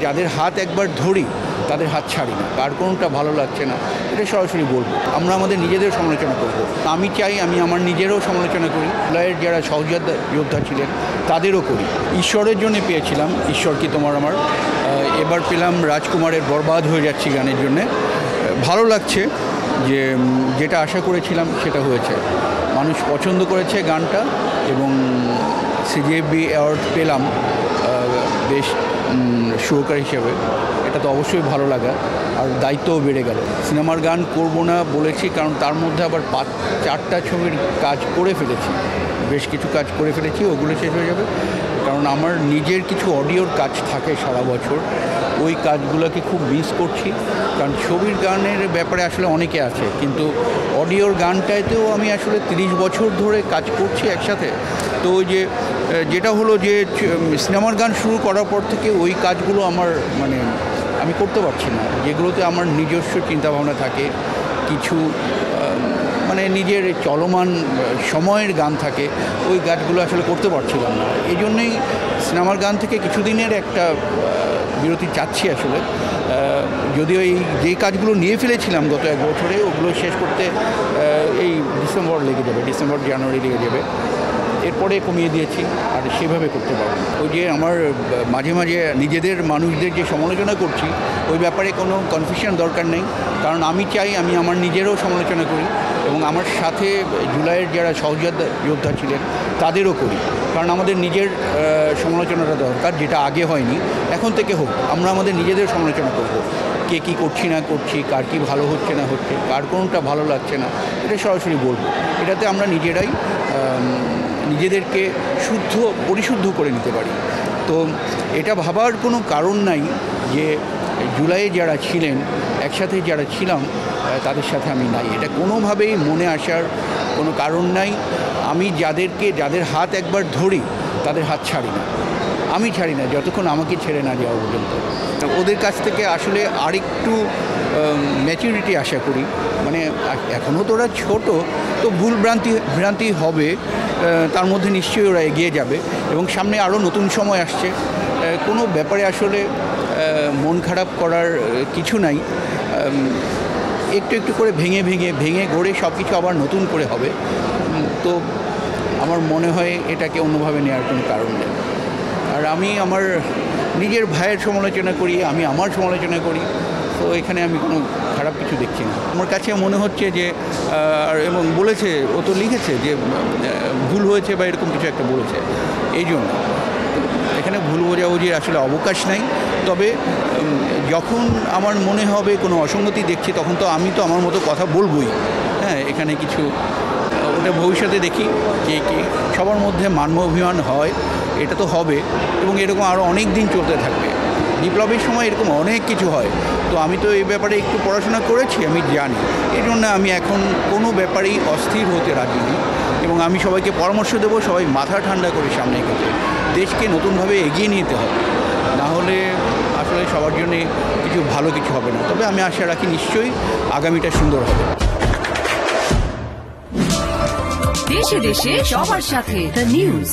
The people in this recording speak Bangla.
যাদের হাত একবার ধরি তাদের হাত ছাড়ি না, কার কোনটা ভালো লাগছে না এটা সরাসরি বলবো। আমরা আমাদের নিজেদের সমালোচনা করব। আমি চাই আমি আমার নিজেরও সমালোচনা করি, লয়ের যারা সহযোদ্ধা যোদ্ধা ছিলেন তাদেরও করি। ঈশ্বরের জন্য পেয়েছিলাম ঈশ্বর কি তোমার আমার, এবার পেলাম রাজকুমারের বরবাদ হয়ে যাচ্ছি গানের জন্যে। ভালো লাগছে যে যেটা আশা করেছিলাম সেটা হয়েছে, মানুষ পছন্দ করেছে গানটা এবং সিজিএফবি অ্যাওয়ার্ড পেলাম বেস্ট সুরকার হিসেবে। এটা তো অবশ্যই ভালো লাগা, আর দায়িত্বও বেড়ে গেল। সিনেমার গান করব না বলেছি কারণ তার মধ্যে আবার 4টা ছবির কাজ করে ফেলেছি, বেশ কিছু কাজ করে ফেলেছি, ওগুলো শেষ হয়ে যাবে। কারণ আমার নিজের কিছু অডিওর কাজ থাকে সারা বছর, ওই কাজগুলোকে খুব মিস করছি। কারণ ছবির গানের ব্যাপারে আসলে অনেকে আছে, কিন্তু অডিওর গানটাতেও আমি আসলে 30 বছর ধরে কাজ করছি একসাথে। তো ওই যেটা হলো যে সিনেমার গান শুরু করার পর থেকে ওই কাজগুলো আমার আমি করতে পারছি না, যেগুলোতে আমার নিজস্ব চিন্তাভাবনা থাকে, কিছু নিজের চলমান সময়ের গান থাকে, ওই গানগুলো আসলে করতে পারছিলাম না। এই জন্যেই সিনেমার গান থেকে কিছুদিনের একটা বিরতি চাচ্ছি আসলে। যদিও যে কাজগুলো নিয়ে ফেলেছিলাম গত 1 বছরে, ওগুলো শেষ করতে এই ডিসেম্বর লেগে যাবে, ডিসেম্বর জানুয়ারি লেগে যাবে। এরপরে কমিয়ে দিয়েছি, আর সেভাবে করতে পারবো। ওই যে আমার মাঝে মাঝে নিজেদের মানুষদের যে সমালোচনা করছি, ওই ব্যাপারে কোনো কনফিউশন দরকার নেই। কারণ আমি চাই আমি আমার নিজেরও সমালোচনা করি এবং আমার সাথে জুলাইয়ের যারা সহযোদ্ধা যোদ্ধা ছিলেন তাদেরও করি। কারণ আমাদের নিজের সমালোচনাটা দরকার, যেটা আগে হয়নি, এখন থেকে হোক। আমরা আমাদের নিজেদের সমালোচনা করব, কে কী করছি না করছি, কার কী ভালো হচ্ছে না হচ্ছে, কার কোনটা ভালো লাগছে না এটা সরাসরি বলবো। এটাতে আমরা নিজেরাই নিজেদেরকে পরিশুদ্ধ করে নিতে পারি। তো এটা ভাবার কোনো কারণ নাই যে জুলাইয়ে যারা ছিলেন, একসাথে যারা ছিলাম, তাদের সাথে আমি নাই, এটা কোনোভাবেই মনে আসার কোনো কারণ নাই। আমি যাদের হাত একবার ধরি তাদের হাত ছাড়ি না, আমি ছাড়ি না যতক্ষণ আমাকে ছেড়ে না যাওয়া পর্যন্ত। ওদের কাছ থেকে আসলে আরেকটু ম্যাচুরিটি আশা করি। এখনও তো ওরা ছোটো, তো ভ্রান্তি হবে, তার মধ্যে নিশ্চয়ই ওরা এগিয়ে যাবে এবং সামনে আরও নতুন সময় আসছে। কোনো ব্যাপারে আসলে মন খারাপ করার কিছু নাই। একটু একটু করে ভেঙে গড়ে সব কিছু আবার নতুন করে হবে। তো আমার মনে হয় এটাকে অন্যভাবে নেওয়ার কোনো কারণ নেই। আর আমি আমার নিজের ভাইয়ের সমালোচনা করি, আমি আমার সমালোচনা করি, তো এখানে আমি কোনো খারাপ কিছু দেখছি না। আমার কাছে মনে হচ্ছে যে এবং বলেছে, ও তো লিখেছে যে ভুল হয়েছে বা এরকম কিছু একটা বলেছে, এই জন্য এখানে ভুল বোঝাবুঝির আসলে অবকাশ নাই। তবে যখন আমার মনে হবে কোনো অসঙ্গতি দেখছি, তখন তো আমি আমার মতো কথা বলবই। হ্যাঁ, এখানে কিছু ওটা ভবিষ্যতে দেখি কে সবার মধ্যে মান্য অভিমান হয়, এটা তো হবে এবং এরকম আরও অনেক দিন চলতে থাকবে। বিপ্লবের সময় এরকম অনেক কিছু হয়। তো আমি তো এই ব্যাপারে একটু পড়াশোনা করেছি, আমি জানি। এই জন্য আমি এখন কোনো ব্যাপারেই অস্থির হতে রাজি নই এবং আমি সবাইকে পরামর্শ দেবো, সবাই মাথা ঠান্ডা করে সামনে এগোতে, দেশকে নতুনভাবে এগিয়ে নিতে হবে। না হলে আসলে সবার জন্যে ভালো কিছু হবে না। তবে আমি আশা রাখি নিশ্চয়ই আগামীটা সুন্দর হবে। দেশে দেশে সবার সাথে দ্য নিউজ।